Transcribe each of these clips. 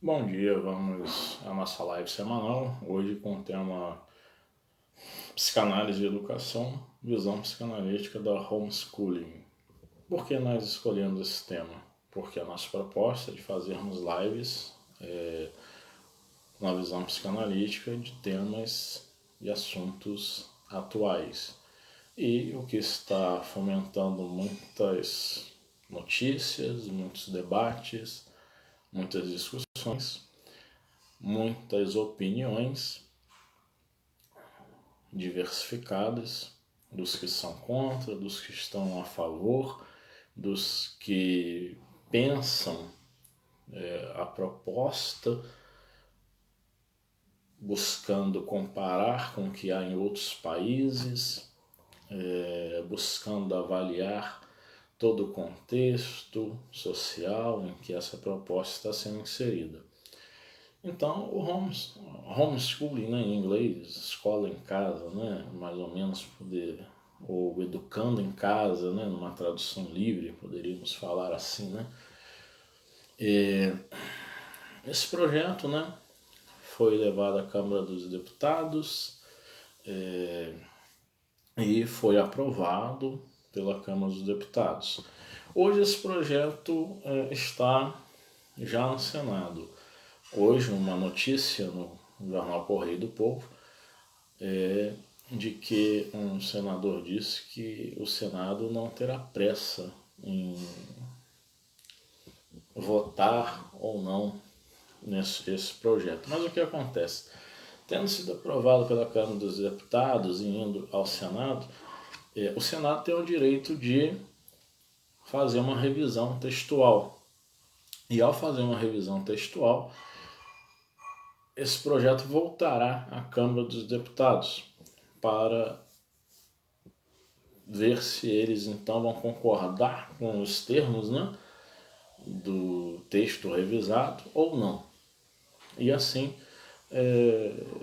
Bom dia, vamos à nossa live semanal, hoje com o tema Psicanálise e Educação, visão psicanalítica da homeschooling. Por que nós escolhemos esse tema? Porque a nossa proposta é de fazermos lives na visão psicanalítica de temas e assuntos atuais. E o que está fomentando muitas notícias, muitos debates, muitas discussões, muitas opiniões diversificadas, dos que são contra, dos que estão a favor, dos que pensam a proposta, buscando comparar com o que há em outros países, buscando avaliar todo o contexto social em que essa proposta está sendo inserida. Então, o homeschooling, né, em inglês, escola em casa, né, mais ou menos, ou educando em casa, né, numa tradução livre, poderíamos falar assim, né. Esse projeto, né, foi levado à Câmara dos Deputados e foi aprovado pela Câmara dos Deputados. Hoje esse projeto está já no Senado. Hoje, uma notícia no jornal Correio do Povo de que um senador disse que o Senado não terá pressa em votar ou não nesse projeto. Mas o que acontece? Tendo sido aprovado pela Câmara dos Deputados e indo ao Senado, o Senado tem o direito de fazer uma revisão textual. E ao fazer uma revisão textual, esse projeto voltará à Câmara dos Deputados para ver se eles então vão concordar com os termos, né, do texto revisado ou não. E assim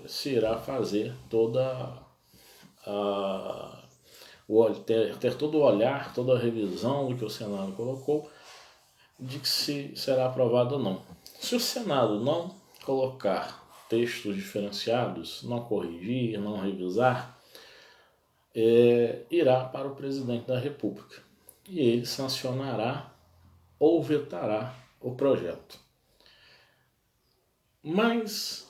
se irá fazer toda ter todo o olhar, toda a revisão do que o Senado colocou, de que se será aprovado ou não. Se o Senado não colocar textos diferenciados, não corrigir, não revisar, irá para o presidente da República e ele sancionará ou vetará o projeto. Mas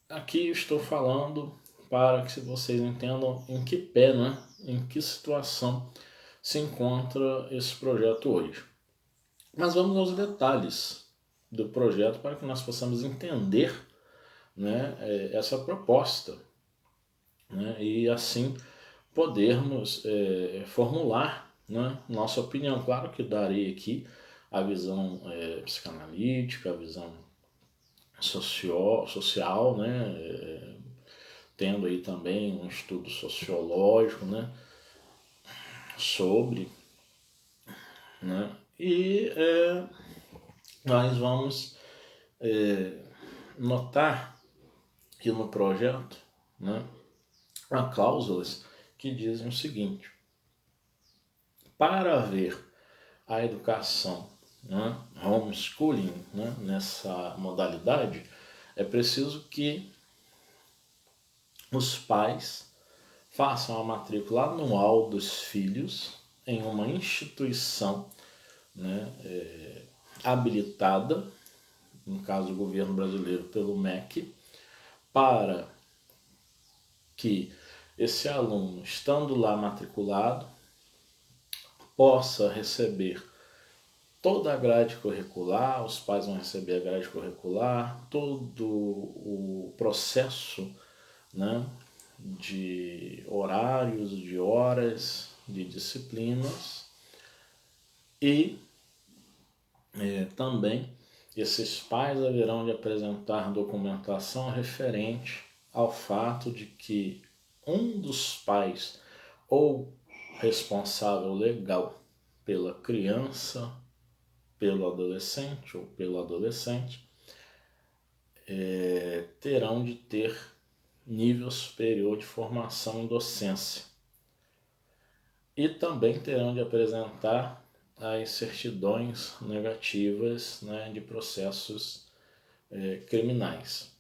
aqui estou falando para que vocês entendam em que pé, né, em que situação se encontra esse projeto hoje. Mas vamos aos detalhes do projeto para que nós possamos entender, né, essa proposta, né, e assim podermos formular, né, nossa opinião. Claro que darei aqui a visão psicanalítica, a visão social, né, tendo aí também um estudo sociológico, né, sobre, né, e nós vamos notar que no projeto, né, há cláusulas que dizem o seguinte: para haver a educação, né, homeschooling, né, nessa modalidade, é preciso que os pais façam a matrícula anual dos filhos em uma instituição, né, habilitada, no caso do governo brasileiro pelo MEC, para que esse aluno, estando lá matriculado, possa receber toda a grade curricular, os pais vão receber a grade curricular, todo o processo, né, de horários, de horas, de disciplinas e também esses pais haverão de apresentar documentação referente ao fato de que um dos pais ou responsável legal pela criança, pelo adolescente ou pelo adolescente terão de ter nível superior de formação em docência e também terão de apresentar as certidões negativas, né, de processos criminais.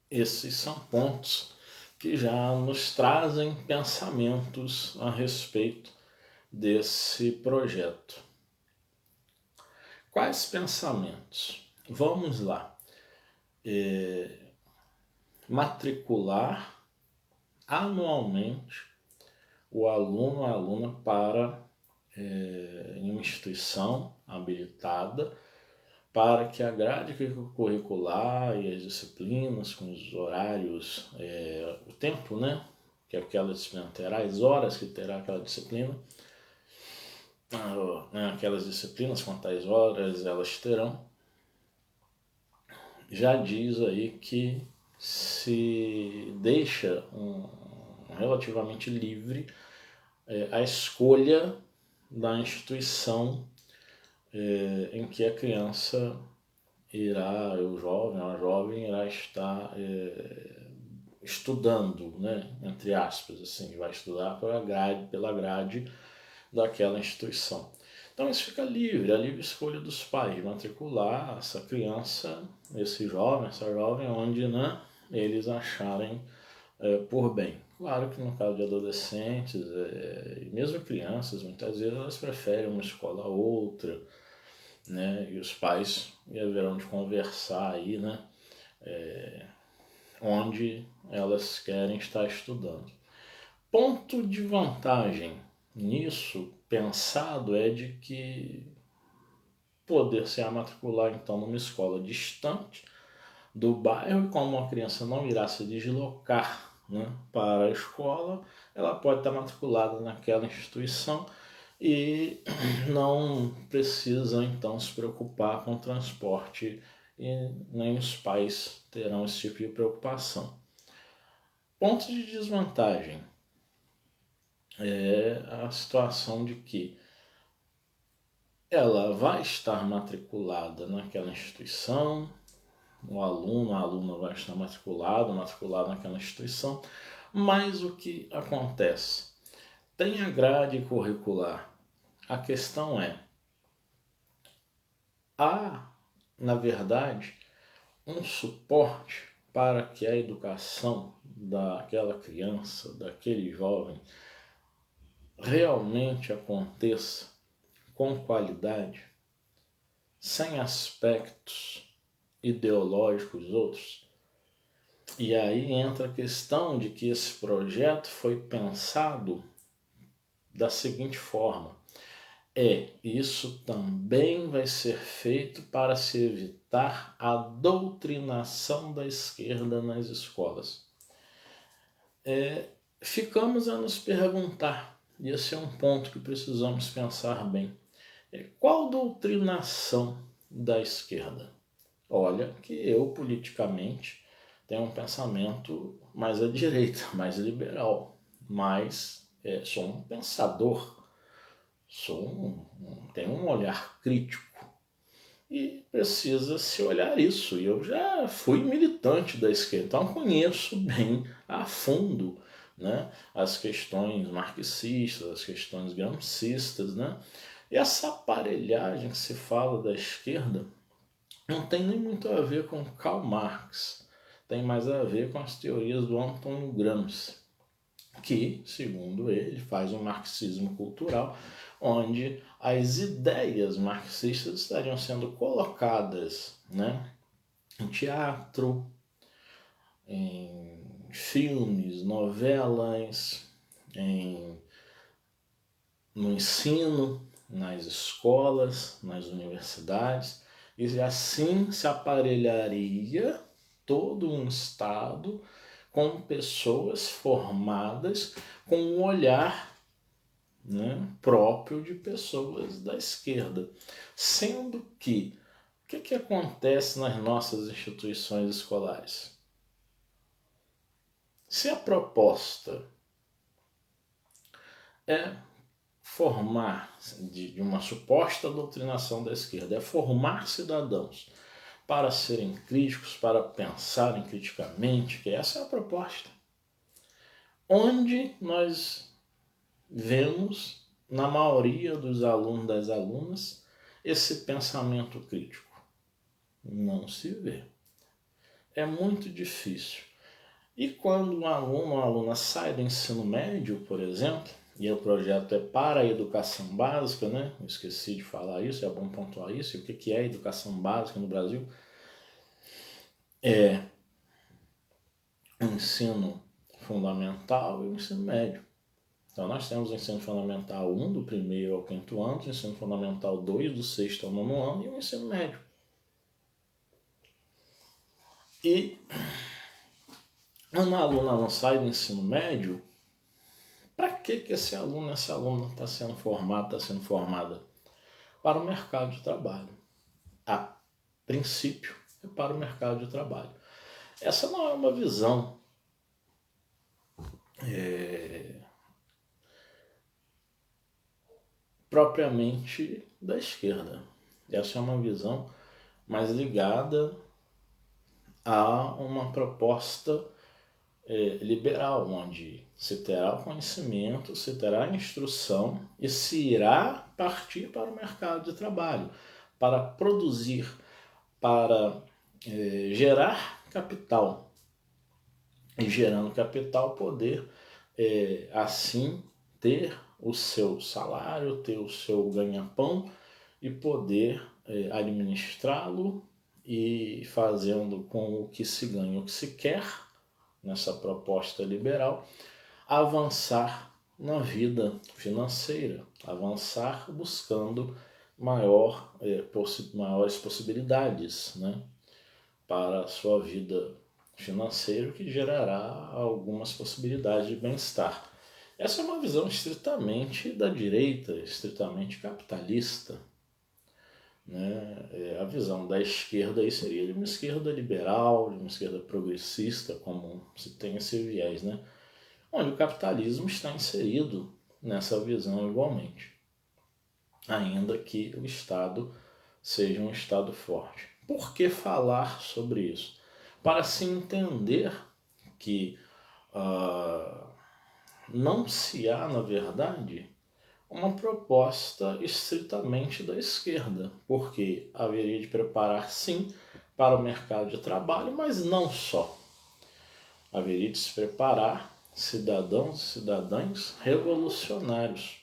Esses são pontos que já nos trazem pensamentos a respeito desse projeto. Quais pensamentos? Vamos lá. Matricular anualmente o aluno ou a aluna para em uma instituição habilitada para que a grade curricular e as disciplinas, com os horários, o tempo, né, que aquela disciplina terá, as horas que terá aquela disciplina, aquelas disciplinas, quantas horas elas terão, já diz aí que se deixa relativamente livre a escolha da instituição em que a criança irá, o jovem, a jovem irá estar estudando, né, entre aspas, assim, vai estudar pela grade daquela instituição. Então isso fica livre, a livre escolha dos pais de matricular essa criança, esse jovem, essa jovem, onde, né, eles acharem por bem. Claro que no caso de adolescentes, e mesmo crianças, muitas vezes elas preferem uma escola a outra, né, e os pais haverão de conversar aí, né, onde elas querem estar estudando. Ponto de vantagem nisso, pensado, é de que poder se matricular então numa escola distante do bairro, e como a criança não irá se deslocar, né, para a escola, ela pode estar matriculada naquela instituição e não precisa então se preocupar com o transporte e nem os pais terão esse tipo de preocupação. Ponto de desvantagem é a situação de que ela vai estar matriculada naquela instituição, o aluno, a aluna vai estar matriculado naquela instituição, mas o que acontece? Tem a grade curricular. A questão é, há, na verdade, um suporte para que a educação daquela criança, daquele jovem, realmente aconteça com qualidade, sem aspectos ideológicos outros. E aí entra a questão de que esse projeto foi pensado da seguinte forma: isso também vai ser feito para se evitar a doutrinação da esquerda nas escolas. Ficamos a nos perguntar, e esse é um ponto que precisamos pensar bem, qual doutrinação da esquerda? Olha que eu, politicamente, tenho um pensamento mais à direita, mais liberal, mas sou um pensador, tenho um olhar crítico e precisa se olhar isso. E eu já fui militante da esquerda, então conheço bem a fundo, né, as questões marxistas, as questões gramscistas, né? E essa aparelhagem que se fala da esquerda não tem nem muito a ver com Karl Marx, tem mais a ver com as teorias do Antônio Gramsci, que, segundo ele, faz um marxismo cultural, onde as ideias marxistas estariam sendo colocadas, né, em teatro, em filmes, novelas, no ensino, nas escolas, nas universidades, e assim se aparelharia todo um Estado com pessoas formadas com um olhar, né, próprio de pessoas da esquerda. Sendo que, o que acontece nas nossas instituições escolares? Se a proposta é formar, de uma suposta doutrinação da esquerda, é formar cidadãos para serem críticos, para pensarem criticamente, que essa é a proposta. Onde nós vemos, na maioria dos alunos, das alunas, esse pensamento crítico? não se vê. É muito difícil. E quando um aluno ou uma aluna sai do ensino médio, por exemplo, e o projeto é para a educação básica, né? Eu esqueci de falar isso, é bom pontuar isso. E o que é educação básica no Brasil? É o ensino fundamental e o ensino médio. Então nós temos o ensino fundamental 1, do 1º ao 5º ano, o ensino fundamental 2, do 6º ao 9º ano, e o ensino médio. E quando a aluna não sai do ensino médio, para que esse aluno, essa aluna está sendo formado, está sendo formada? Para o mercado de trabalho. A princípio, é para o mercado de trabalho. Essa não é uma visão propriamente da esquerda. Essa é uma visão mais ligada a uma proposta liberal, onde se terá o conhecimento, se terá a instrução e se irá partir para o mercado de trabalho, para produzir, para gerar capital. E gerando capital, poder assim ter o seu salário, ter o seu ganha-pão e poder administrá-lo e fazendo com o que se ganha o que se quer nessa proposta liberal, avançar na vida financeira, avançar buscando maiores possibilidades, né, para a sua vida financeira, que gerará algumas possibilidades de bem-estar. Essa é uma visão estritamente da direita, estritamente capitalista. Né? A visão da esquerda aí seria de uma esquerda liberal, de uma esquerda progressista, como se tem esse viés, né? Onde o capitalismo está inserido nessa visão igualmente, ainda que o Estado seja um Estado forte. Por que falar sobre isso? Para se entender que não se há, na verdade, uma proposta estritamente da esquerda, porque haveria de preparar, sim, para o mercado de trabalho, mas não só. Haveria de se preparar cidadãos e cidadãs revolucionários,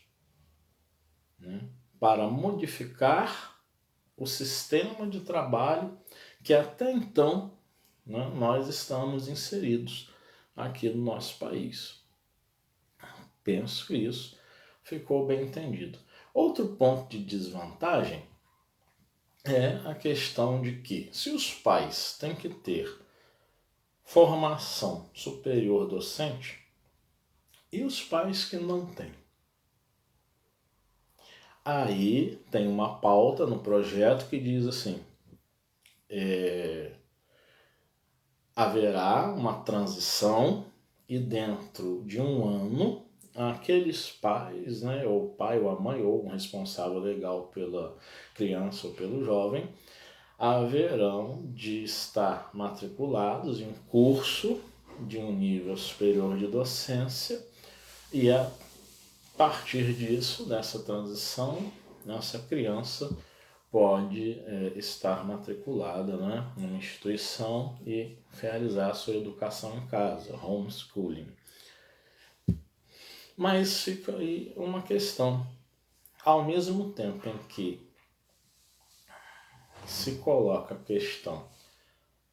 né, para modificar o sistema de trabalho que até então, né, nós estamos inseridos aqui no nosso país. Penso que isso ficou bem entendido. Outro ponto de desvantagem é a questão de que, se os pais têm que ter formação superior docente, e os pais que não têm? Aí tem uma pauta no projeto que diz assim, haverá uma transição e dentro de um ano aqueles pais, né, ou o pai ou a mãe ou um responsável legal pela criança ou pelo jovem, haverão de estar matriculados em curso de um nível superior de docência e a partir disso, dessa transição, nossa criança pode estar matriculada, né, numa instituição e realizar a sua educação em casa, homeschooling. Mas fica aí uma questão. Ao mesmo tempo em que se coloca a questão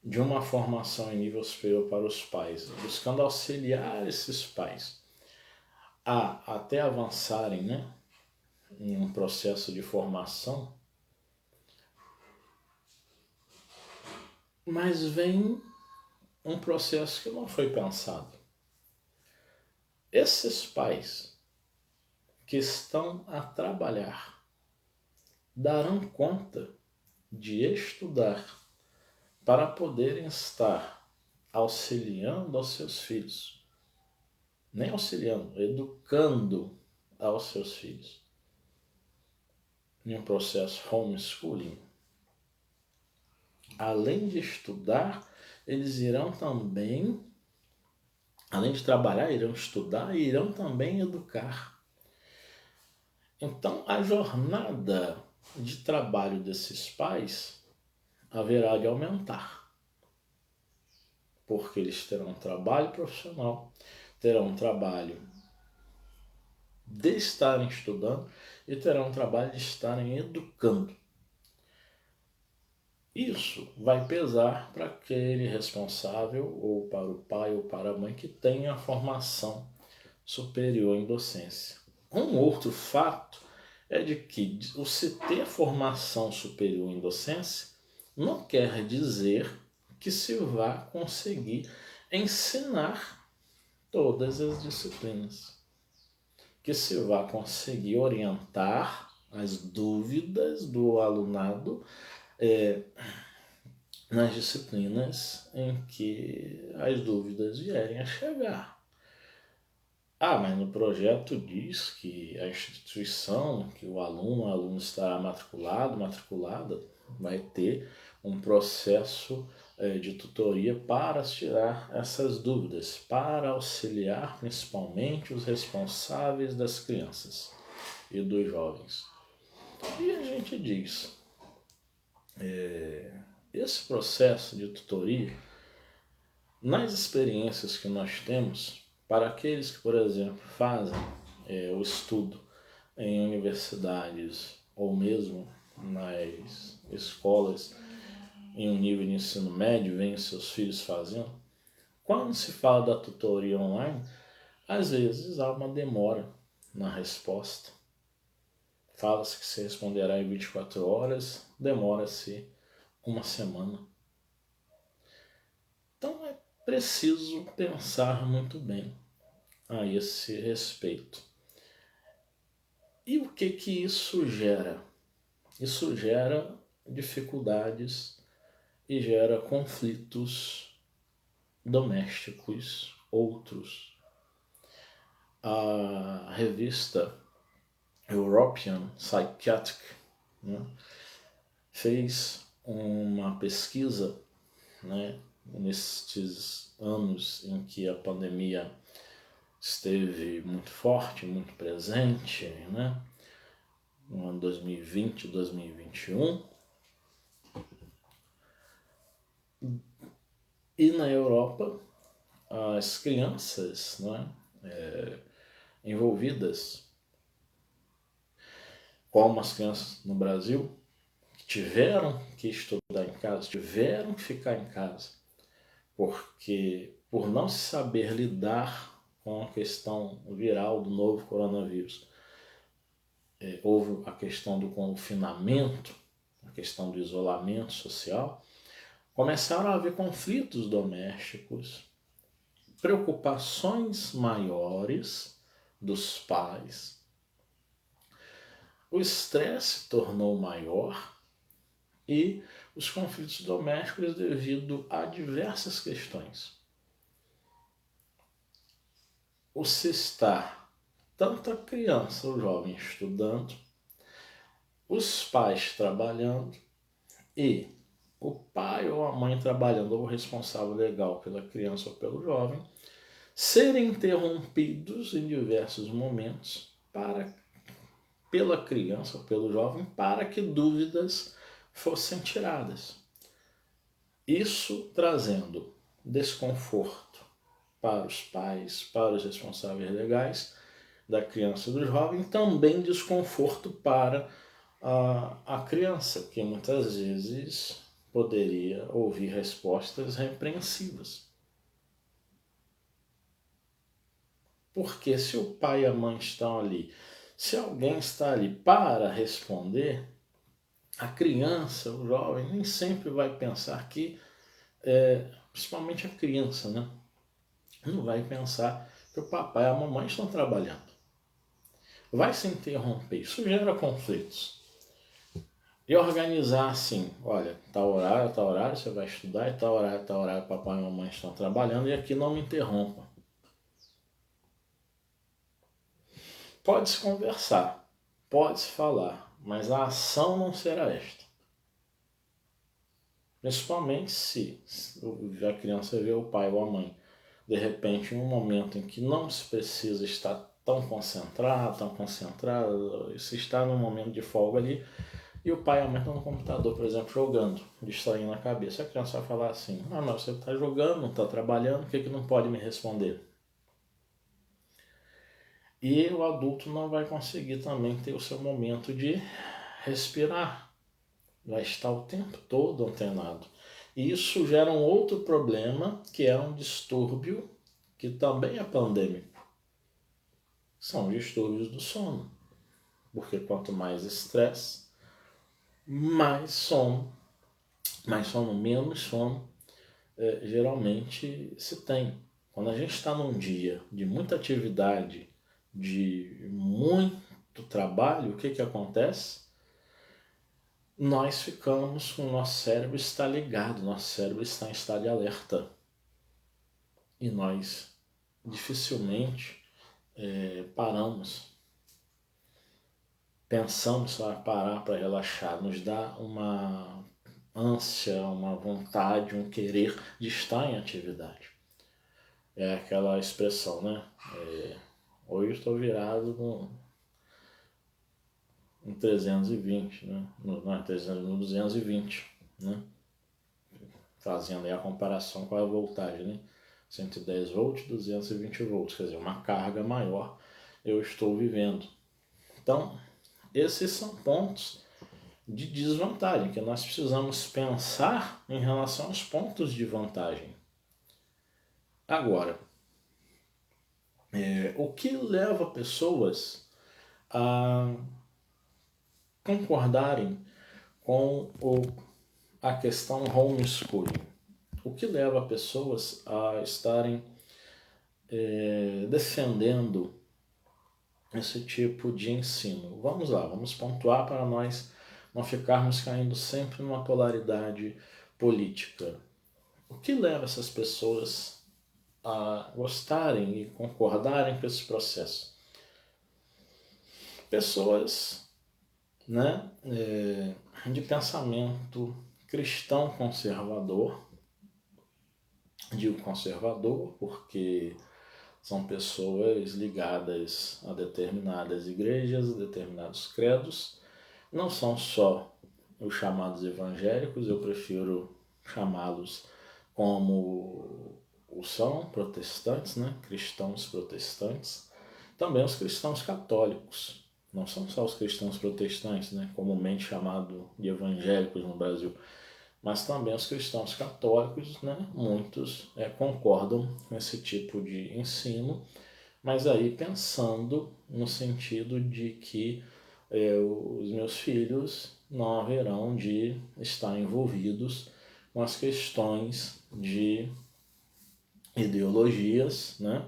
de uma formação em nível superior para os pais, buscando auxiliar esses pais a até avançarem, né, em um processo de formação, mas vem um processo que não foi pensado. Esses pais que estão a trabalhar darão conta de estudar para poderem estar auxiliando aos seus filhos, nem auxiliando, educando aos seus filhos, em um processo homeschooling. Além de estudar, eles irão também, além de trabalhar, irão estudar e irão também educar. Então, a jornada de trabalho desses pais haverá de aumentar, porque eles terão um trabalho profissional, terão um trabalho de estarem estudando e terão um trabalho de estarem educando. Isso vai pesar para aquele responsável, ou para o pai ou para a mãe que tenha a formação superior em docência. Um outro fato é de que o se ter formação superior em docência não quer dizer que se vá conseguir ensinar todas as disciplinas, que se vá conseguir orientar as dúvidas do alunado nas disciplinas em que as dúvidas vierem a chegar. Mas no projeto diz que a instituição, que o aluno, a aluna estará matriculado, matriculada, vai ter um processo de tutoria para tirar essas dúvidas, para auxiliar principalmente os responsáveis das crianças e dos jovens. E a gente diz, esse processo de tutoria, nas experiências que nós temos, para aqueles que, por exemplo, fazem o estudo em universidades ou mesmo nas escolas em um nível de ensino médio, veem seus filhos fazendo, quando se fala da tutoria online, às vezes há uma demora na resposta. Fala-se que se responderá em 24 horas, demora-se uma semana. Então é preciso pensar muito bem a esse respeito. E o que isso gera? Isso gera dificuldades e gera conflitos domésticos outros. A revista European Psychiatric, fez uma pesquisa, nestes anos em que a pandemia esteve muito forte, muito presente, no ano 2020, 2021. E na Europa, as crianças envolvidas, como as crianças no Brasil, que tiveram que estudar em casa, tiveram que ficar em casa, porque por não se saber lidar com a questão viral do novo coronavírus, houve a questão do confinamento, a questão do isolamento social, começaram a haver conflitos domésticos, preocupações maiores dos pais, o estresse se tornou maior e os conflitos domésticos devido a diversas questões. O se estar tanto a criança ou jovem estudando, os pais trabalhando e o pai ou a mãe trabalhando ou o responsável legal pela criança ou pelo jovem, serem interrompidos em diversos momentos pela criança ou pelo jovem para que dúvidas fossem tiradas. Isso trazendo desconforto para os pais, para os responsáveis legais da criança e do jovem, também desconforto para a criança, que muitas vezes poderia ouvir respostas repreensivas. Porque se o pai e a mãe estão ali, se alguém está ali para responder, a criança, o jovem, nem sempre vai pensar que, principalmente a criança, não vai pensar que o papai e a mamãe estão trabalhando. Vai se interromper, isso gera conflitos. E organizar assim, olha, tal horário você vai estudar, e tal horário papai e mamãe estão trabalhando, e aqui não me interrompa. Pode-se conversar, pode-se falar, mas a ação não será esta. Principalmente se a criança vê o pai ou a mãe, de repente, em um momento em que não se precisa estar tão concentrado, se está num momento de folga ali, e o pai e a mãe estão no computador, por exemplo, jogando, distraindo a cabeça. A criança vai falar assim, mas você está jogando, não está trabalhando, por que não pode me responder? E o adulto não vai conseguir também ter o seu momento de respirar. Vai estar o tempo todo antenado. E isso gera um outro problema, que é um distúrbio que também é pandêmico. São distúrbios do sono. Porque quanto mais estresse, mais sono, menos sono, geralmente se tem. Quando a gente está num dia de muita atividade, de muito trabalho, o que acontece? Nós ficamos com o nosso cérebro está ligado, nosso cérebro está em estado de alerta. E nós dificilmente paramos. Pensamos só parar para relaxar, nos dá uma ânsia, uma vontade, um querer de estar em atividade. É aquela expressão, né? Hoje eu estou virado no 320, né? No 220, né? Fazendo aí a comparação com a voltagem, né? 110 volts, 220 volts, quer dizer, uma carga maior eu estou vivendo. Então, esses são pontos de desvantagem, que nós precisamos pensar em relação aos pontos de vantagem. Agora, o que leva pessoas a concordarem com a questão homeschooling? O que leva pessoas a estarem defendendo esse tipo de ensino? Vamos lá, vamos pontuar para nós não ficarmos caindo sempre numa polaridade política. O que leva essas pessoas a gostarem e concordarem com esse processo? Pessoas, né, de pensamento cristão conservador. Digo conservador porque são pessoas ligadas a determinadas igrejas, a determinados credos. Não são só os chamados evangélicos, eu prefiro chamá-los como são protestantes, né? Cristãos protestantes. Também os cristãos católicos. Não são só os cristãos protestantes, né? Comumente chamado de evangélicos no Brasil, mas também os cristãos católicos, né? Muitos concordam com esse tipo de ensino, mas aí pensando no sentido de que os meus filhos não haverão de estar envolvidos com as questões de ideologias, né?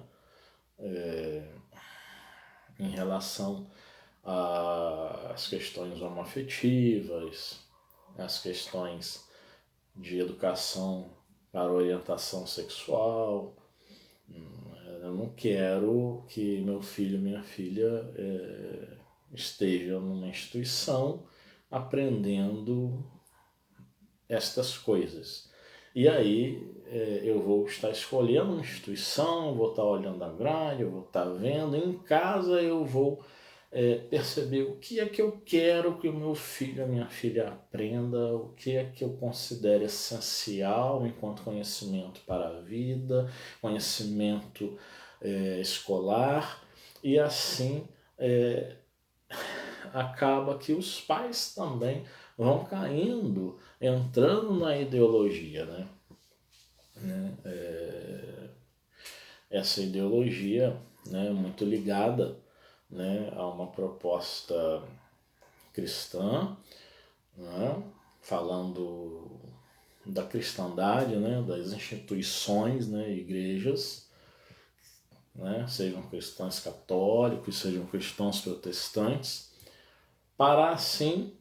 Em relação às questões homoafetivas, as questões de educação para orientação sexual. Eu não quero que meu filho, minha filha esteja numa instituição aprendendo estas coisas. E aí eu vou estar escolhendo uma instituição, vou estar olhando a grade, eu vou estar vendo. Em casa eu vou perceber o que é que eu quero que o meu filho, a minha filha aprenda, o que é que eu considero essencial enquanto conhecimento para a vida, conhecimento escolar, e assim acaba que os pais também vão caindo, entrando na ideologia, né? Essa ideologia, né, muito ligada, né, a uma proposta cristã, né, falando da cristandade, né, das instituições, né, igrejas, né, sejam cristãos católicos, sejam cristãos protestantes, para assim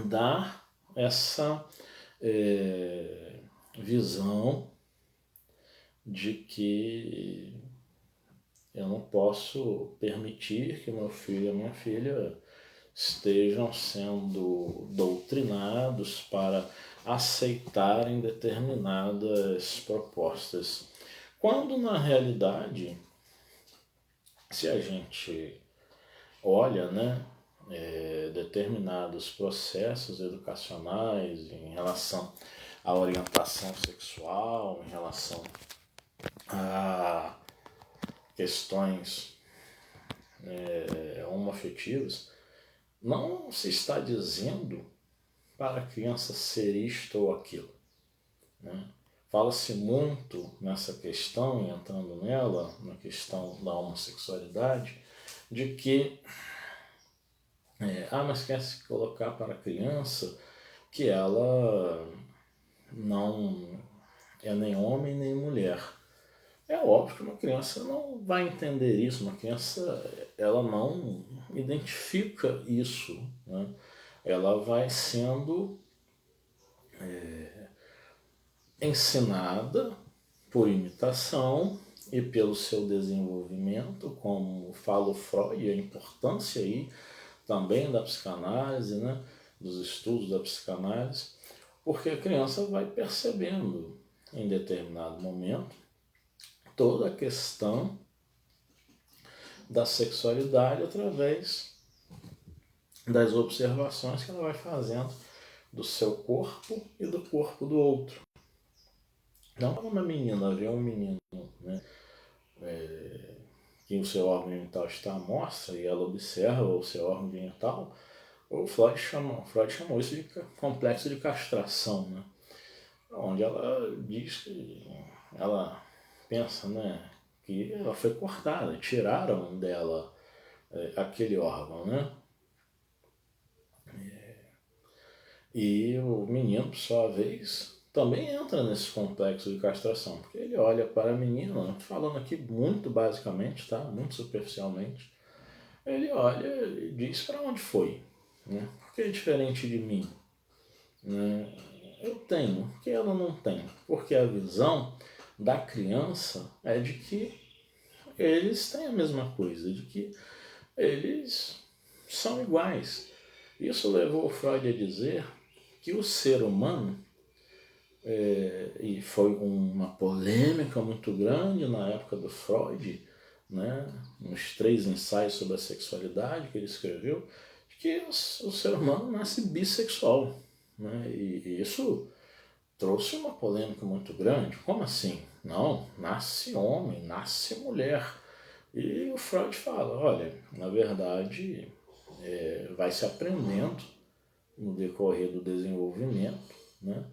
dar essa visão de que eu não posso permitir que meu filho e minha filha estejam sendo doutrinados para aceitarem determinadas propostas. Quando na realidade, se a gente olha, né, determinados processos educacionais em relação à orientação sexual, em relação a questões homoafetivas, não se está dizendo para a criança ser isto ou aquilo. Né? Fala-se muito nessa questão, entrando nela, na questão da homossexualidade, de que mas quer se colocar para a criança que ela não é nem homem nem mulher. É óbvio que uma criança não vai entender isso, uma criança ela não identifica isso, né? Ela vai sendo ensinada por imitação e pelo seu desenvolvimento, como fala o Freud, a importância aí também da psicanálise, né? Dos estudos da psicanálise, porque a criança vai percebendo em determinado momento toda a questão da sexualidade através das observações que ela vai fazendo do seu corpo e do corpo do outro. Então, quando uma menina vê um menino, né, que o seu órgão genital está à mostra e ela observa o seu órgão genital, o Freud chamou isso de complexo de castração, né? Onde ela diz que ela pensa, né, que ela foi cortada, tiraram dela aquele órgão, né? E o menino, por sua vez, também entra nesse complexo de castração, porque ele olha para a menina, falando aqui muito basicamente, tá? Muito superficialmente, ele olha e diz para onde foi, né? Porque é diferente de mim, né? Eu tenho, porque ela não tem, porque a visão da criança é de que eles têm a mesma coisa, de que eles são iguais. Isso levou Freud a dizer que o ser humano, e foi uma polêmica muito grande na época do Freud, né, nos 3 ensaios sobre a sexualidade que ele escreveu, que o ser humano nasce bissexual. Né, e isso trouxe uma polêmica muito grande. Como assim? Não, nasce homem, nasce mulher. E o Freud fala, olha, na verdade, vai se aprendendo no decorrer do desenvolvimento, né,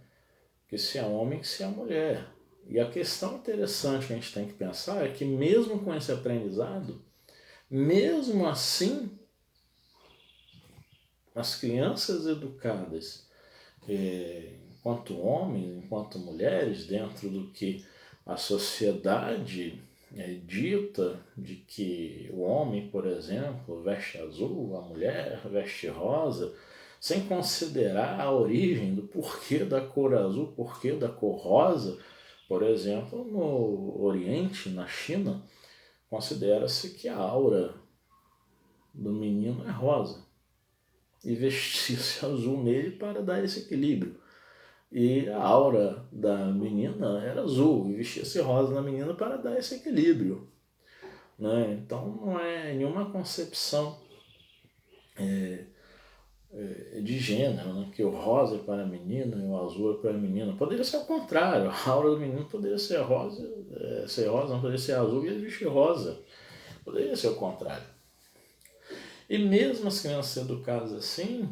que se é homem, que se é mulher. E a questão interessante que a gente tem que pensar é que mesmo com esse aprendizado, mesmo assim, as crianças educadas enquanto homens, enquanto mulheres, dentro do que a sociedade dita de que o homem, por exemplo, veste azul, a mulher veste rosa, sem considerar a origem do porquê da cor azul, porquê da cor rosa. Por exemplo, no Oriente, na China, considera-se que a aura do menino é rosa e vestir-se azul nele para dar esse equilíbrio. E a aura da menina era azul e vestia-se rosa na menina para dar esse equilíbrio. Né? Então não é nenhuma concepção de gênero, né? Que o rosa é para a menina e o azul é para a menina. Poderia ser o contrário, a aura do menino poderia ser rosa, não poderia ser azul e ele vestir rosa. Poderia ser o contrário. E mesmo as crianças educadas assim,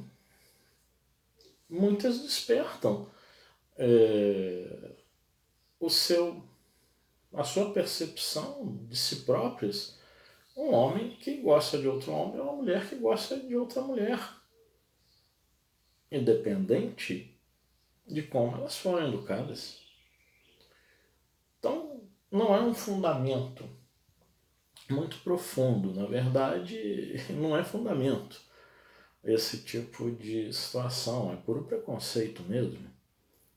muitas despertam a sua percepção de si próprias. Um homem que gosta de outro homem é uma mulher que gosta de outra mulher, independente de como elas foram educadas. Então, não é um fundamento muito profundo, na verdade, não é fundamento esse tipo de situação, é puro preconceito mesmo,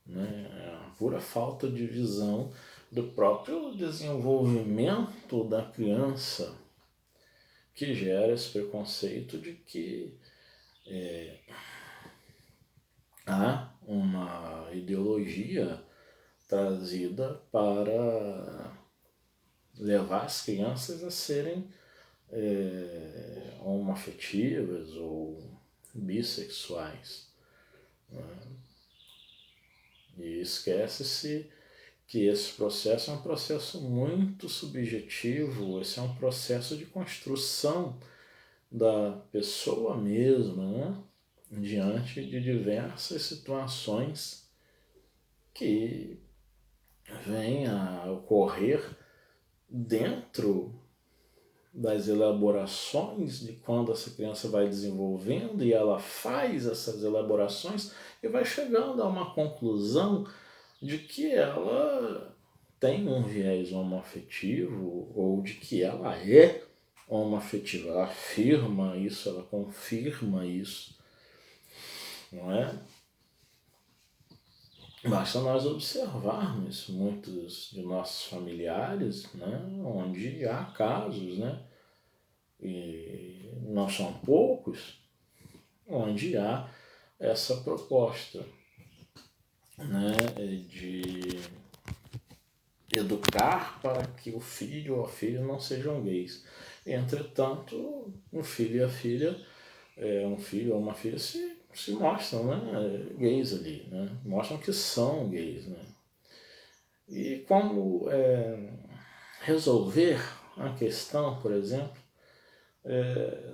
né? É uma pura falta de visão do próprio desenvolvimento da criança que gera esse preconceito de que há uma ideologia trazida para levar as crianças a serem homoafetivas ou bissexuais. Né? E esquece-se que esse processo é um processo muito subjetivo, esse é um processo de construção da pessoa mesma, né? Diante de diversas situações que vêm a ocorrer dentro das elaborações de quando essa criança vai desenvolvendo e ela faz essas elaborações e vai chegando a uma conclusão de que ela tem um viés homoafetivo ou de que ela é homoafetiva. Ela afirma isso, ela confirma isso, não é? Basta nós observarmos muitos de nossos familiares, né, onde há casos, né, e não são poucos, onde há essa proposta, né, de educar para que o filho ou a filha não sejam gays. Entretanto, um filho e a filha, um filho ou uma filha se mostram, né, gays ali, né, mostram que são gays. Né. E como resolver a questão, por exemplo,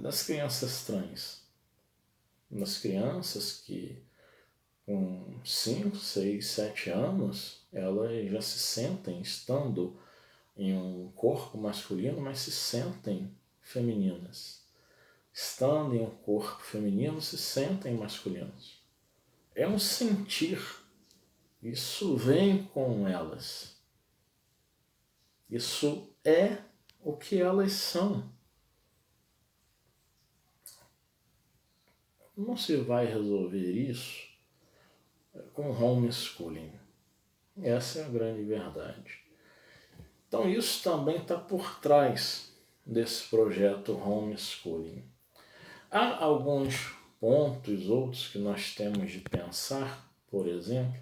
das crianças trans, das crianças que com 5, 6, 7 anos, elas já se sentem estando em um corpo masculino, mas se sentem femininas. Estando em um corpo feminino, se sentem masculinos. É um sentir. Isso vem com elas. Isso é o que elas são. Não se vai resolver isso com homeschooling. Essa é a grande verdade. Então isso também está por trás desse projeto homeschooling. Há alguns pontos outros que nós temos de pensar, por exemplo,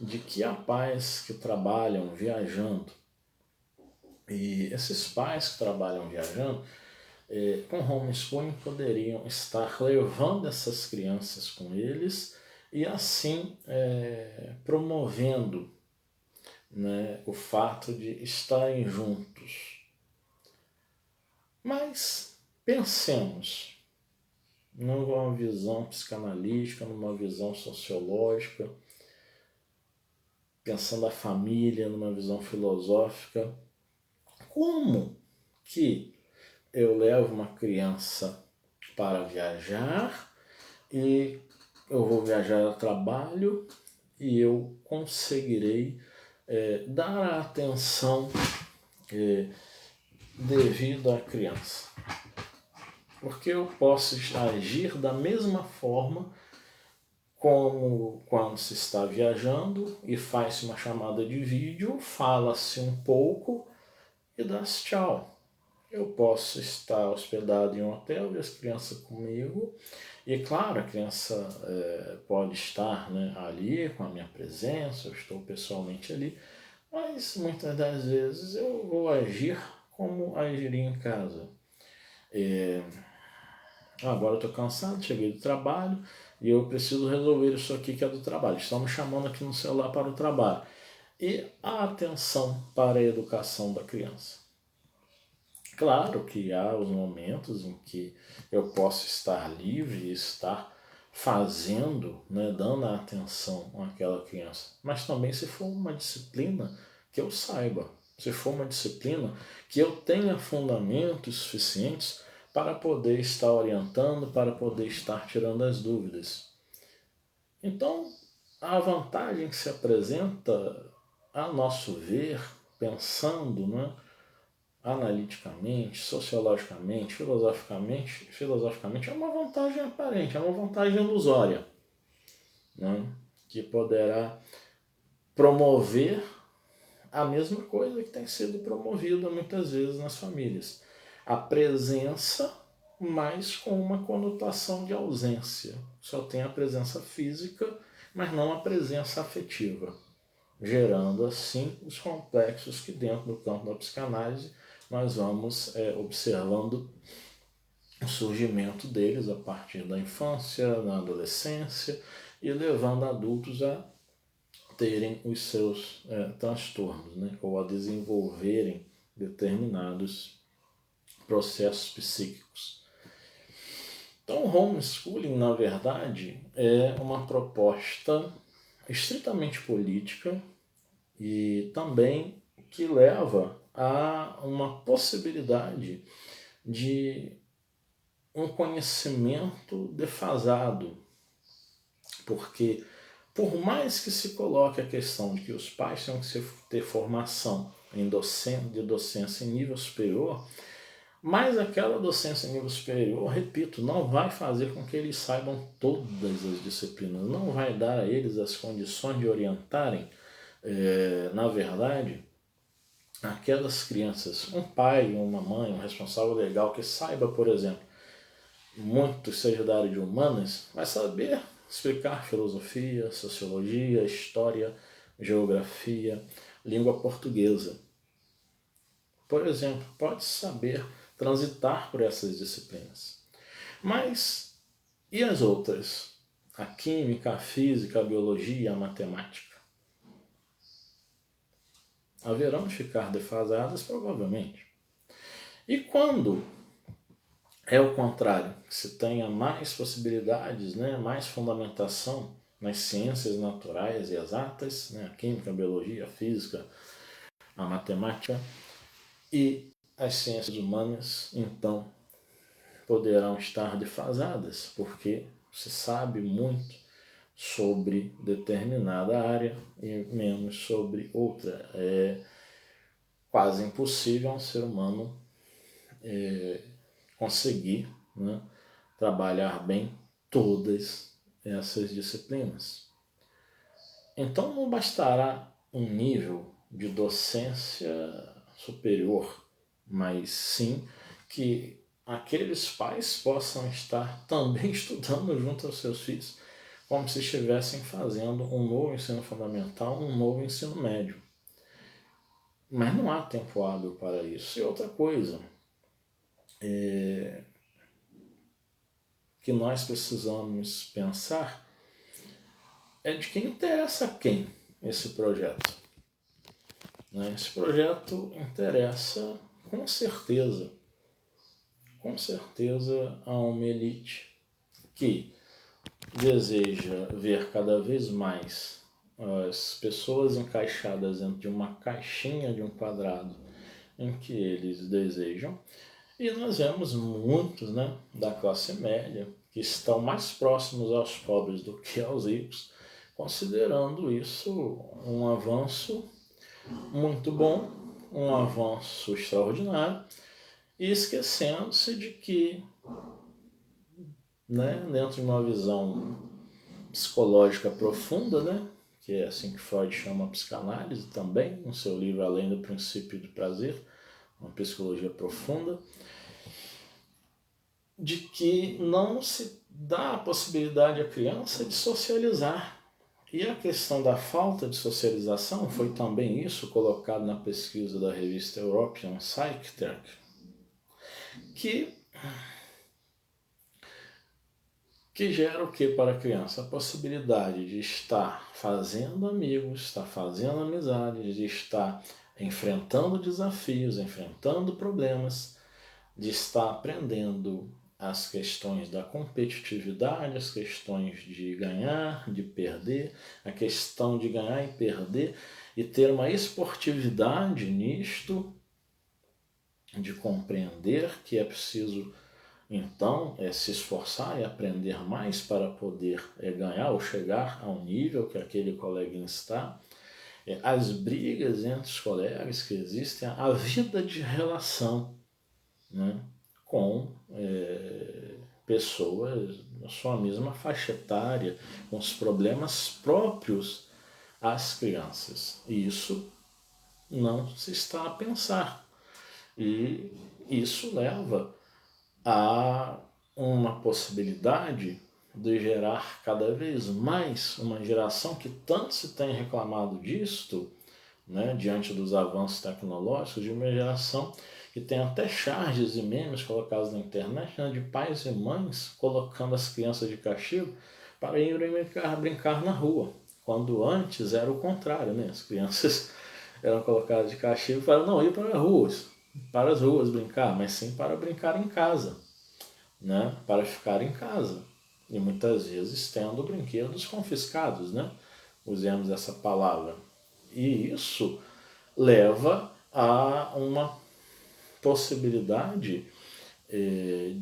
de que há pais que trabalham viajando. E esses pais que trabalham viajando, com homeschooling poderiam estar levando essas crianças com eles e assim promovendo, né, o fato de estarem juntos. Mas pensemos numa visão psicanalítica, numa visão sociológica, pensando a família numa visão filosófica. Como que eu levo uma criança para viajar e eu vou viajar a trabalho e eu conseguirei dar a atenção devida à criança? Porque eu posso agir da mesma forma como quando se está viajando e faz-se uma chamada de vídeo, fala-se um pouco e dá-se tchau. Eu posso estar hospedado em um hotel e as crianças comigo, e claro, a criança pode estar, né, ali com a minha presença, eu estou pessoalmente ali, mas muitas das vezes eu vou agir como agiria em casa. Agora eu estou cansado, cheguei do trabalho e eu preciso resolver isso aqui que é do trabalho. Estão me chamando aqui no celular para o trabalho. E a atenção para a educação da criança. Claro que há os momentos em que eu posso estar livre e estar fazendo, né, dando a atenção àquela criança. Mas também se for uma disciplina que eu saiba, se for uma disciplina que eu tenha fundamentos suficientes para poder estar orientando, para poder estar tirando as dúvidas. Então, a vantagem que se apresenta, a nosso ver, pensando, né, analiticamente, sociologicamente, filosoficamente, é uma vantagem aparente, é uma vantagem ilusória, né, que poderá promover a mesma coisa que tem sido promovida muitas vezes nas famílias. A presença, mas com uma conotação de ausência. Só tem a presença física, mas não a presença afetiva, gerando assim os complexos que dentro do campo da psicanálise nós vamos observando o surgimento deles a partir da infância, na adolescência e levando adultos a terem os seus transtornos, né? Ou a desenvolverem determinados processos psíquicos. Então, o homeschooling, na verdade, é uma proposta estritamente política e também que leva a uma possibilidade de um conhecimento defasado, porque por mais que se coloque a questão de que os pais têm que ter formação de docência em nível superior, mas aquela docência em nível superior, repito, não vai fazer com que eles saibam todas as disciplinas, não vai dar a eles as condições de orientarem, na verdade, aquelas crianças, um pai, uma mãe, um responsável legal que saiba, por exemplo, muito seja da área de humanas, vai saber explicar filosofia, sociologia, história, geografia, língua portuguesa. Por exemplo, pode saber transitar por essas disciplinas. Mas e as outras? A química, a física, a biologia, a matemática? Haverão de ficar defasadas, provavelmente. E quando é o contrário, que se tenha mais possibilidades, né, mais fundamentação nas ciências naturais e exatas, né, a química, a biologia, a física, a matemática e as ciências humanas, então, poderão estar defasadas, porque se sabe muito sobre determinada área e menos sobre outra. É quase impossível um ser humano conseguir, né, trabalhar bem todas essas disciplinas. Então não bastará um nível de docência superior, mas sim que aqueles pais possam estar também estudando junto aos seus filhos, como se estivessem fazendo um novo ensino fundamental, um novo ensino médio. Mas não há tempo hábil para isso. E outra coisa, que nós precisamos pensar é de quem interessa a quem esse projeto. Esse projeto interessa com certeza a uma elite que deseja ver cada vez mais as pessoas encaixadas dentro de uma caixinha, de um quadrado em que eles desejam. E nós vemos muitos, né, da classe média que estão mais próximos aos pobres do que aos ricos, considerando isso um avanço muito bom, um avanço extraordinário, e esquecendo-se de que, né, dentro de uma visão psicológica profunda, né, que é assim que Freud chama a psicanálise também, no seu livro Além do Princípio do Prazer, uma psicologia profunda, de que não se dá a possibilidade à criança de socializar. E a questão da falta de socialização foi também isso colocado na pesquisa da revista European Psychiatric, que gera o que para a criança? A possibilidade de estar fazendo amigos, estar fazendo amizades, de estar enfrentando desafios, enfrentando problemas, de estar aprendendo as questões da competitividade, as questões de ganhar, de perder, a questão de ganhar e perder e ter uma esportividade nisto, de compreender que é preciso então se esforçar e aprender mais para poder ganhar ou chegar ao nível que aquele coleguinha está, as brigas entre os colegas que existem, a vida de relação, né, com pessoas da sua mesma faixa etária, com os problemas próprios às crianças. E isso não se está a pensar. E isso leva a uma possibilidade de gerar cada vez mais uma geração que tanto se tem reclamado disto, né, diante dos avanços tecnológicos, de uma geração que tem até charges e memes colocados na internet, né, de pais e mães colocando as crianças de castigo para irem brincar na rua, quando antes era o contrário, né? As crianças eram colocadas de castigo para não ir para as ruas brincar, mas sim para brincar em casa, né? Para ficar em casa. E muitas vezes tendo brinquedos confiscados, né? Usemos essa palavra. E isso leva a uma possibilidade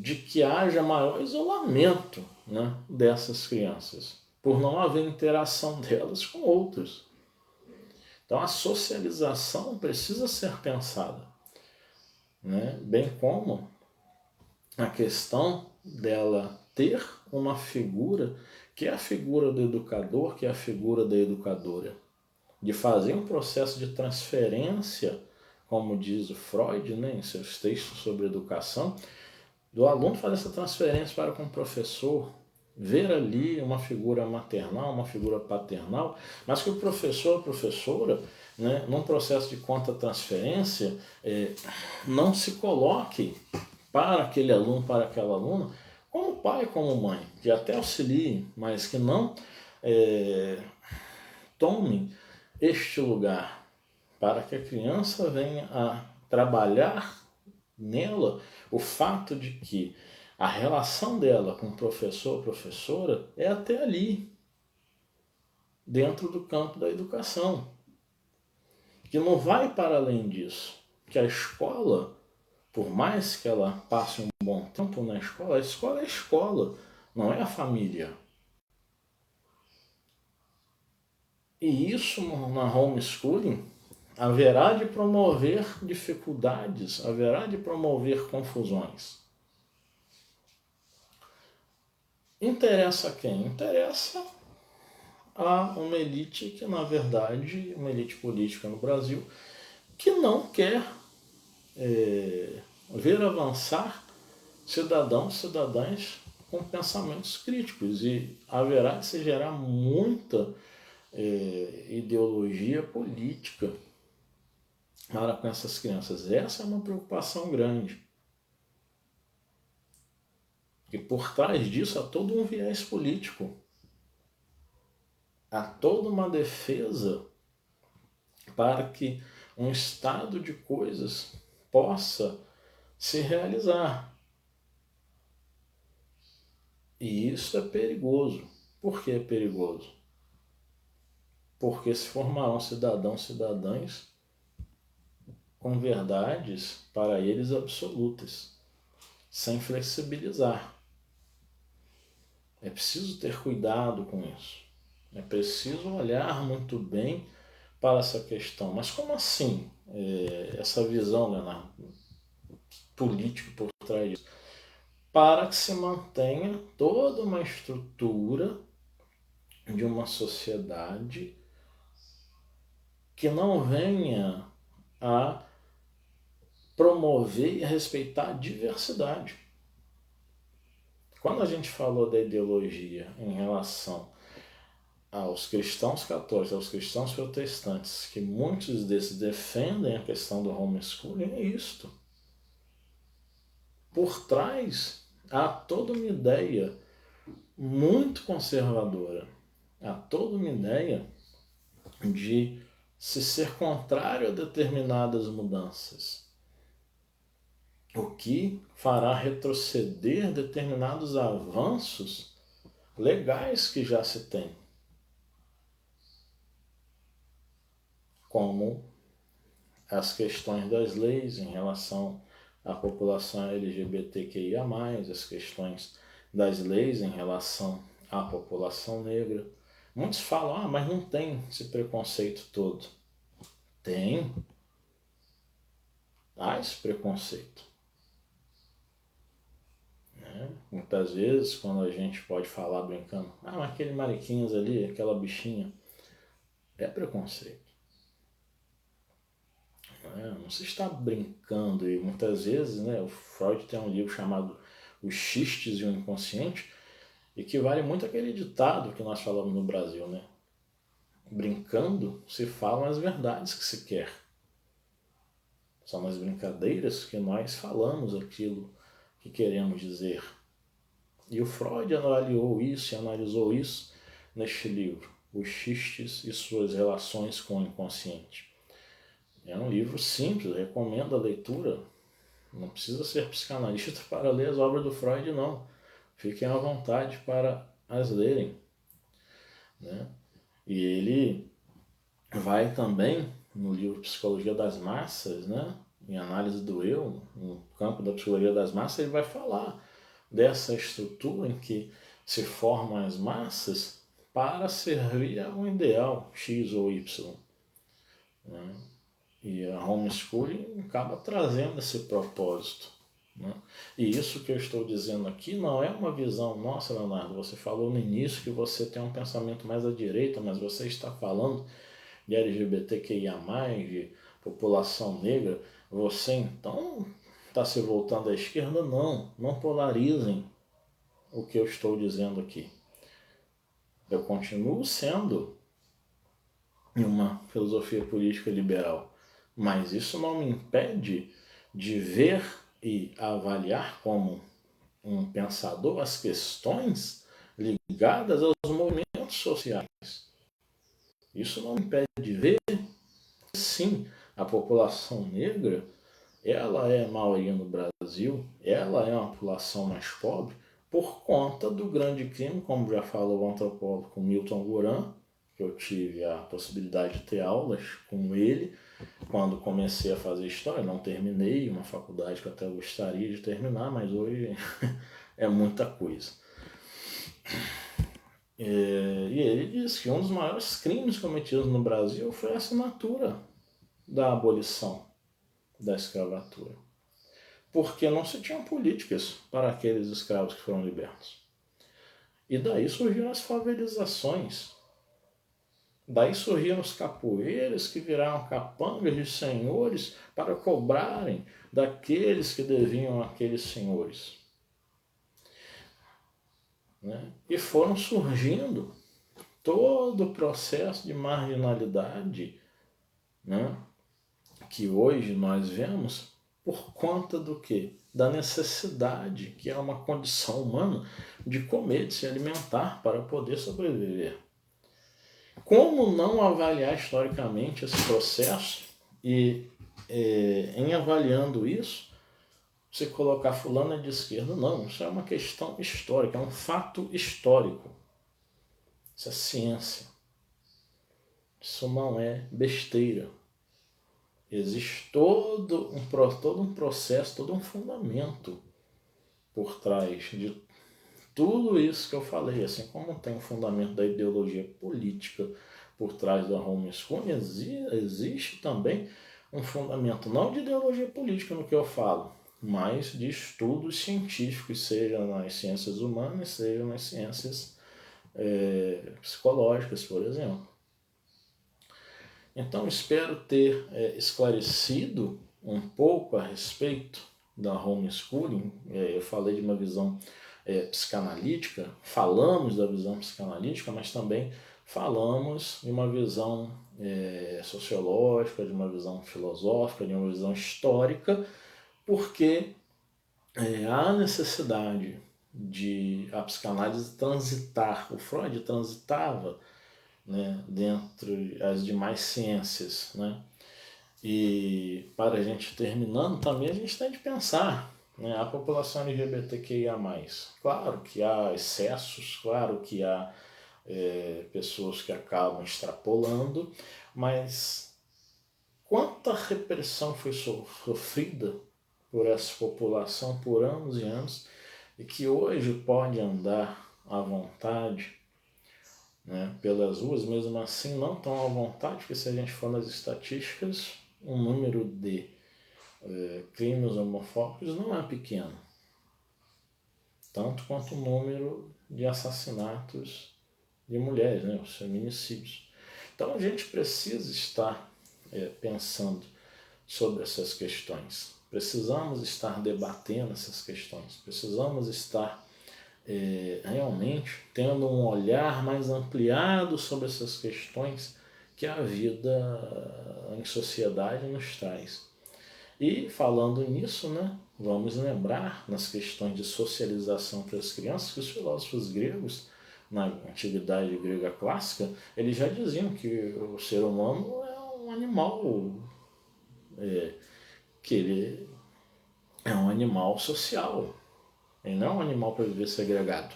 de que haja maior isolamento, né, dessas crianças, por não haver interação delas com outros. Então a socialização precisa ser pensada, né, bem como a questão dela ter uma figura que é a figura do educador, que é a figura da educadora, de fazer um processo de transferência, como diz o Freud, né, em seus textos sobre educação, do aluno fazer essa transferência para com o professor, ver ali uma figura maternal, uma figura paternal, mas que o professor, a professora, né, num processo de conta-transferência, não se coloque para aquele aluno, para aquela aluna, como pai, como mãe, que até auxilie, mas que não tome este lugar para que a criança venha a trabalhar nela o fato de que a relação dela com o professor ou professora é até ali, dentro do campo da educação, que não vai para além disso, que a escola, por mais que ela passe um bom tempo na escola, a escola é a escola, não é a família. E isso na homeschooling haverá de promover dificuldades, haverá de promover confusões. Interessa a quem? Interessa a uma elite que, na verdade, uma elite política no Brasil, que não quer ver avançar cidadãos, cidadãs com pensamentos críticos. E haverá de se gerar muita ideologia política para com essas crianças. Essa é uma preocupação grande. E por trás disso há todo um viés político. Há toda uma defesa para que um estado de coisas possa se realizar. E isso é perigoso. Por que é perigoso? Porque se formarão cidadãos, cidadãs com verdades para eles absolutas, sem flexibilizar. É preciso ter cuidado com isso. É preciso olhar muito bem para essa questão. Mas como assim essa visão, Leonardo, política por trás disso? Para que se mantenha toda uma estrutura de uma sociedade que não venha a promover e respeitar a diversidade. Quando a gente falou da ideologia em relação aos cristãos católicos, aos cristãos protestantes, que muitos desses defendem a questão do homeschooling, é isto. Por trás há toda uma ideia muito conservadora, há toda uma ideia de se ser contrário a determinadas mudanças, o que fará retroceder determinados avanços legais que já se tem, como as questões das leis em relação à população LGBTQIA+, as questões das leis em relação à população negra. Muitos falam, mas não tem esse preconceito todo. Tem. Há esse preconceito. Muitas vezes, quando a gente pode falar brincando, mas aquele mariquinhas ali, aquela bichinha, é preconceito. Não se está brincando. E muitas vezes, né, o Freud tem um livro chamado Os Xistes e o Inconsciente, e que vale muito aquele ditado que nós falamos no Brasil, né? brincando, se falam as verdades que se quer. São nas brincadeiras que nós falamos aquilo que queremos dizer. E o Freud avaliou isso e analisou isso neste livro, Os Xistes e Suas Relações com o Inconsciente. É um livro simples, recomendo a leitura. Não precisa ser psicanalista para ler as obras do Freud, não. Fiquem à vontade para as lerem. Né? E ele vai também, no livro Psicologia das Massas, né? Em análise do eu, no campo da psicologia das massas, ele vai falar dessa estrutura em que se formam as massas para servir a um ideal X ou Y. Né? E a homeschooling acaba trazendo esse propósito. Né? E isso que eu estou dizendo aqui não é uma visão, nossa, Leonardo, você falou no início que você tem um pensamento mais à direita, mas você está falando de LGBTQIA+, de população negra, você então está se voltando à esquerda? Não, não polarizem o que eu estou dizendo aqui. Eu continuo sendo uma filosofia política liberal, mas isso não me impede de ver e avaliar como um pensador as questões ligadas aos movimentos sociais. Isso não me impede de ver que, sim, a população negra, ela é maioria no Brasil, ela é uma população mais pobre por conta do grande crime, como já falou o antropólogo Milton Guran, que eu tive a possibilidade de ter aulas com ele quando comecei a fazer história. Não terminei uma faculdade que eu até gostaria de terminar, mas hoje é muita coisa. E ele disse que um dos maiores crimes cometidos no Brasil foi a assinatura da abolição da escravatura, porque não se tinham políticas para aqueles escravos que foram libertos. E daí surgiram as favelizações, daí surgiram os capoeiras que viraram capangas de senhores para cobrarem daqueles que deviam àqueles senhores. Né? E foram surgindo todo o processo de marginalidade, né, que hoje nós vemos por conta do quê? Da necessidade, que é uma condição humana, de comer, de se alimentar para poder sobreviver. Como não avaliar historicamente esse processo e, em avaliando isso, você colocar fulano de esquerda? Não, isso é uma questão histórica, é um fato histórico. Isso é ciência. Isso não é besteira. Existe todo um processo, todo um fundamento por trás de tudo isso que eu falei. Assim como tem o fundamento da ideologia política por trás da homeschooling, existe também um fundamento não de ideologia política no que eu falo, mas de estudos científicos, seja nas ciências humanas, seja nas ciências psicológicas, por exemplo. Então, espero ter esclarecido um pouco a respeito da homeschooling. Eu falei de uma visão psicanalítica, falamos da visão psicanalítica, mas também falamos de uma visão sociológica, de uma visão filosófica, de uma visão histórica, porque há necessidade de a psicanálise transitar. O Freud transitava, né, dentre as demais ciências, né? E para a gente terminando também, a gente tem de pensar, né, a população LGBTQIA+. Claro que há excessos, claro que há pessoas que acabam extrapolando, mas quanta repressão foi sofrida por essa população por anos e anos e que hoje pode andar à vontade, né, pelas ruas, mesmo assim não tão à vontade, porque se a gente for nas estatísticas, o número de crimes homofóbicos não é pequeno, tanto quanto o número de assassinatos de mulheres, né, os feminicídios. Então a gente precisa estar pensando sobre essas questões, precisamos estar debatendo essas questões, precisamos estar realmente tendo um olhar mais ampliado sobre essas questões que a vida em sociedade nos traz. E falando nisso, né, vamos lembrar nas questões de socialização para as crianças que os filósofos gregos, na antiguidade grega clássica, eles já diziam que o ser humano é um animal, que ele é um animal social, ele não é um animal para viver segregado,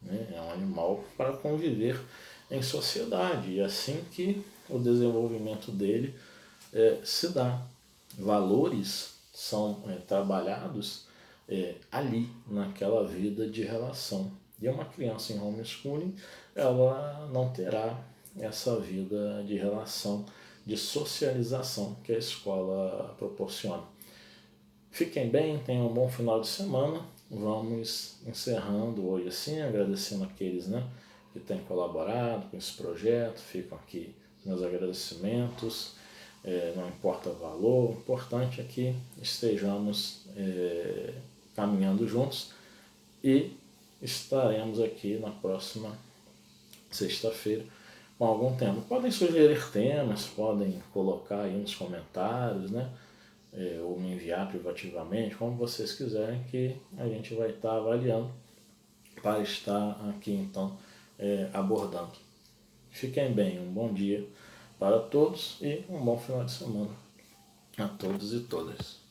né? É um animal para conviver em sociedade, e assim que o desenvolvimento dele se dá. Valores são trabalhados ali, naquela vida de relação. E uma criança em homeschooling, ela não terá essa vida de relação, de socialização que a escola proporciona. Fiquem bem, tenham um bom final de semana. Vamos encerrando hoje assim, agradecendo aqueles, né, que têm colaborado com esse projeto. Ficam aqui meus agradecimentos. Não importa o valor, o importante é que estejamos caminhando juntos, e estaremos aqui na próxima sexta-feira com algum tema. Podem sugerir temas, podem colocar aí nos comentários, né? Ou me enviar privativamente, como vocês quiserem, que a gente vai estar avaliando para estar aqui então abordando. Fiquem bem, um bom dia para todos e um bom final de semana a todos e todas.